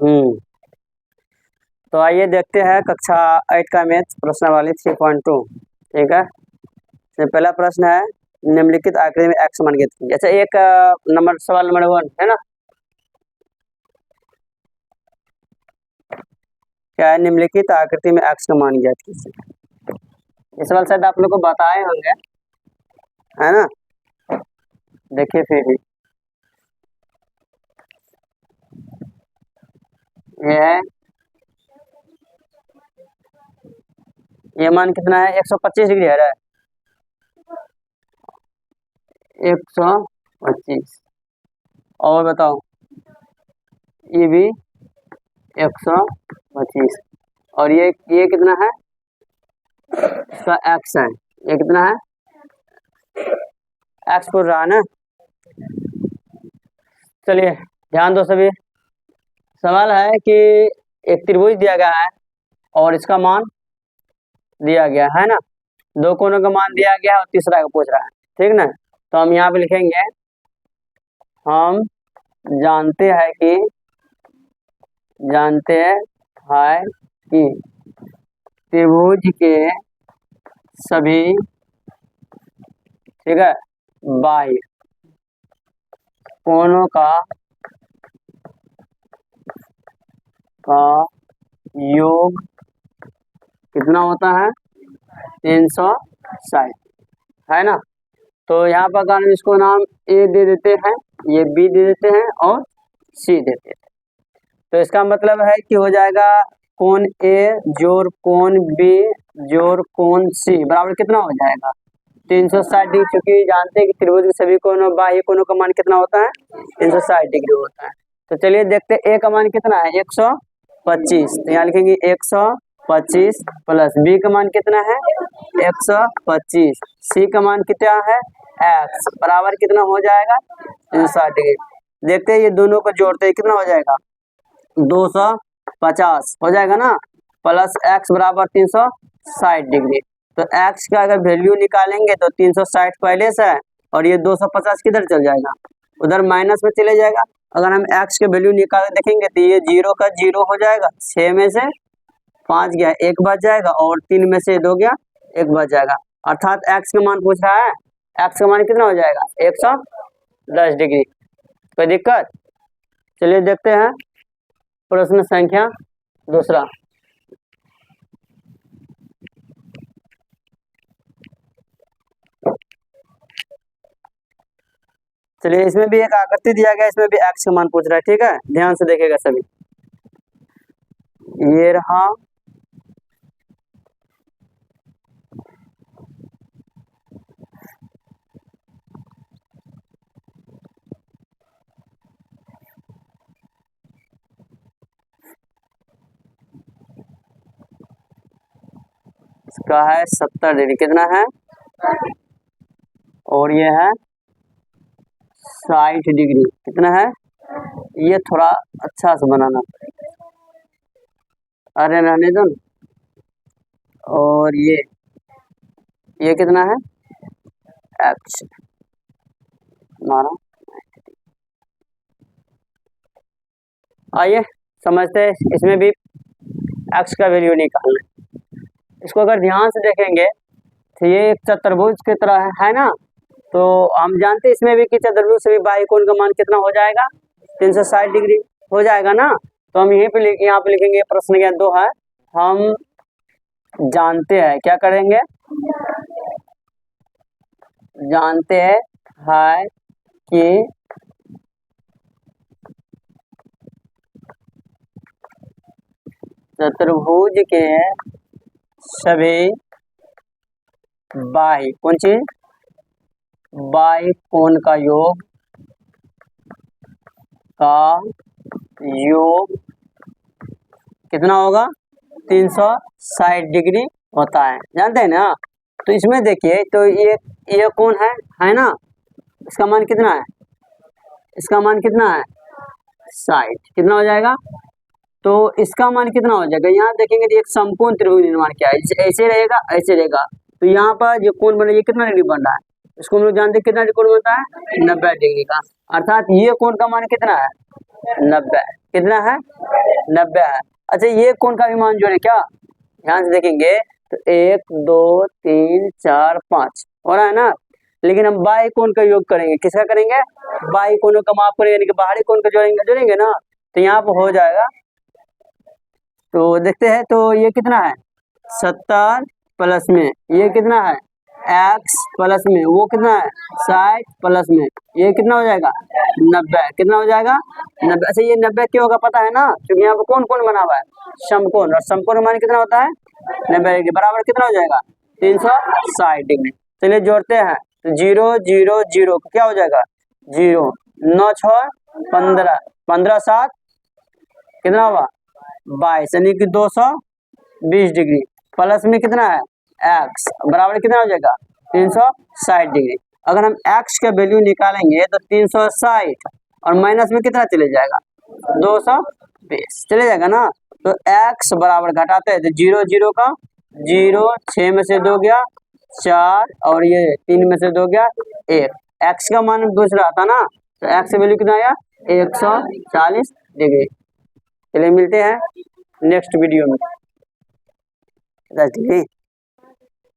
हम्म। तो आइए देखते हैं कक्षा 8 का मैथ प्रश्नावली 3.2। ठीक है, तो पहला प्रश्न है निम्नलिखित आकृति में एक्स मान ज्ञात कीजिए। अच्छा, एक नंबर सवाल नंबर 1 है ना, क्या है, निम्नलिखित आकृति में एक्स का मान ज्ञात कीजिए। इस सवाल शायद आप लोग को बताए होंगे, है ना। देखिए फिर भी ये है, ये मान कितना है, 125 डिग्री है। 125 और बताओ, ये भी 125 और ये कितना है, इसका एक्स है, ये कितना है, एक्स पूछ रहा है ना। चलिए ध्यान दो सभी, सवाल है कि एक त्रिभुज दिया गया है और इसका मान दिया गया है ना, दो कोनों का मान दिया गया है और तीसरा का पूछ रहा है, ठीक ना। तो हम यहाँ पे लिखेंगे, हम जानते हैं कि त्रिभुज के सभी, ठीक है, बाह्य कोनों का योग कितना होता है, 360, है ना। तो यहाँ पर कारण इसको नाम ए दे देते हैं, ये बी दे देते हैं और सी देते हैं। तो इसका मतलब है कि हो जाएगा कोण ए जोड़ कोण बी जोड़ कोण सी बराबर कितना हो जाएगा, 360 डिग्री। क्योंकि जानते हैं कि त्रिभुज के सभी कोनों बाह्य कोनों का मान कितना होता है, 360 डिग्री होता है। तो चलिए देखते हैं, ए का मान कितना है, 125। तो यहाँ लिखेंगे 125 प्लस बी का मान कितना है, 125, सी का मान कितना है, एक्स बराबर कितना हो जाएगा, 360 डिग्री। देखते हैं ये दोनों को जोड़ते हैं कितना हो जाएगा, 250 हो जाएगा ना, प्लस एक्स बराबर 360 डिग्री। तो एक्स का अगर वैल्यू निकालेंगे तो 360 पहले से है और ये 250 किधर चल जाएगा, उधर माइनस में चले जाएगा। अगर हम एक्स के वैल्यू निकाल देखेंगे तो ये 0 का 0 हो जाएगा, 6 में से 5 गया 1 बच जाएगा और 3 में से 2 गया 1 बच जाएगा। अर्थात एक्स का मान पूछ रहा है, एक्स का मान कितना हो जाएगा, 110 डिग्री। कोई दिक्कत। चलिए देखते हैं प्रश्न संख्या दूसरा। चलिए इसमें भी एक आकृति दिया गया, इसमें भी एक्स का मान पूछ रहा है, ठीक है, ध्यान से देखिएगा सभी। ये रहा इसका है 70 डिग्री, कितना है, और ये है 60 डिग्री, कितना है, ये थोड़ा अच्छा से बनाना पड़ेगा, अरे रहने दो। और ये कितना है, एक्स हमारा। आइए समझते हैं, इसमें भी एक्स का वैल्यू निकालना है। इसको अगर ध्यान से देखेंगे तो ये एक चतुर्भुज की तरह है ना। तो हम जानते हैं इसमें भी कि चतुर्भुज से भी बाह्य कोण का मान कितना हो जाएगा, 360 डिग्री हो जाएगा ना। तो हम यहाँ पे लिखेंगे प्रश्न क्या 2 है, हम जानते हैं, क्या करेंगे, जानते हैं कि चतुर्भुज के सभी बाह्य कौन चीज, बाह्य कोण का योग कितना होगा, 360 डिग्री होता है, जानते हैं ना। तो इसमें देखिए, तो ये कोण है ना, इसका मान कितना है, इसका मान कितना है 60, कितना हो जाएगा, तो इसका मान कितना हो जाएगा। यहाँ देखेंगे तो एक समकोण त्रिभुज निर्माण किया है, ऐसे रहेगा ऐसे रहेगा। तो यहाँ पर जो कोण बना, ये कितना डिग्री बन रहा है, इसको हम लोग जानते हैं कितना डिग्री बनता है, 90 डिग्री का। अर्थात ये कोण का मान कितना है, 90। कितना है? 90 है। अच्छा ये कोण का भी मान जोड़े क्या? ध्यान से देखेंगे तो 1 2 3 4 5 हो रहा है ना, लेकिन हम बाह्य कोण का योग करेंगे। किसका करेंगे? बाह्य कोणों का माप करेंगे, यानी कि बाहरी कोण का जोड़ेंगे ना, तो यहाँ पर हो जाएगा। तो देखते हैं, तो ये कितना है? 70 प्लस में ये कितना है? x प्लस में वो कितना है? 60 प्लस में ये कितना हो जाएगा? 90। कितना हो जाएगा? 90। अच्छा ये 90 क्यों होगा पता है ना? क्योंकि यहाँ पर कौन कौन बना हुआ है? समकोण, और समकोण मान कितना होता है? 90 डिग्री बराबर कितना हो जाएगा? 360 डिग्री। चलिए जोड़ते हैं, तो 0 0 0 क्या हो जाएगा? 0 9 6 15 15 7 कितना हुआ? 22, यानी कि 220 डिग्री प्लस में कितना है? x बराबर कितना हो जाएगा? 360 डिग्री। अगर हम x का वैल्यू निकालेंगे तो 360 और माइनस में कितना चले जाएगा? 220 चले जाएगा ना। तो x बराबर घटाते हैं तो 0 0 का 0, 6 में से 2 गया 4 और ये 3 में से 2 गया 1। x का मान दूसरा आता ना, तो x का वैल्यू कितना आया? 140 डिग्री। चलिए मिलते हैं नेक्स्ट वीडियो में।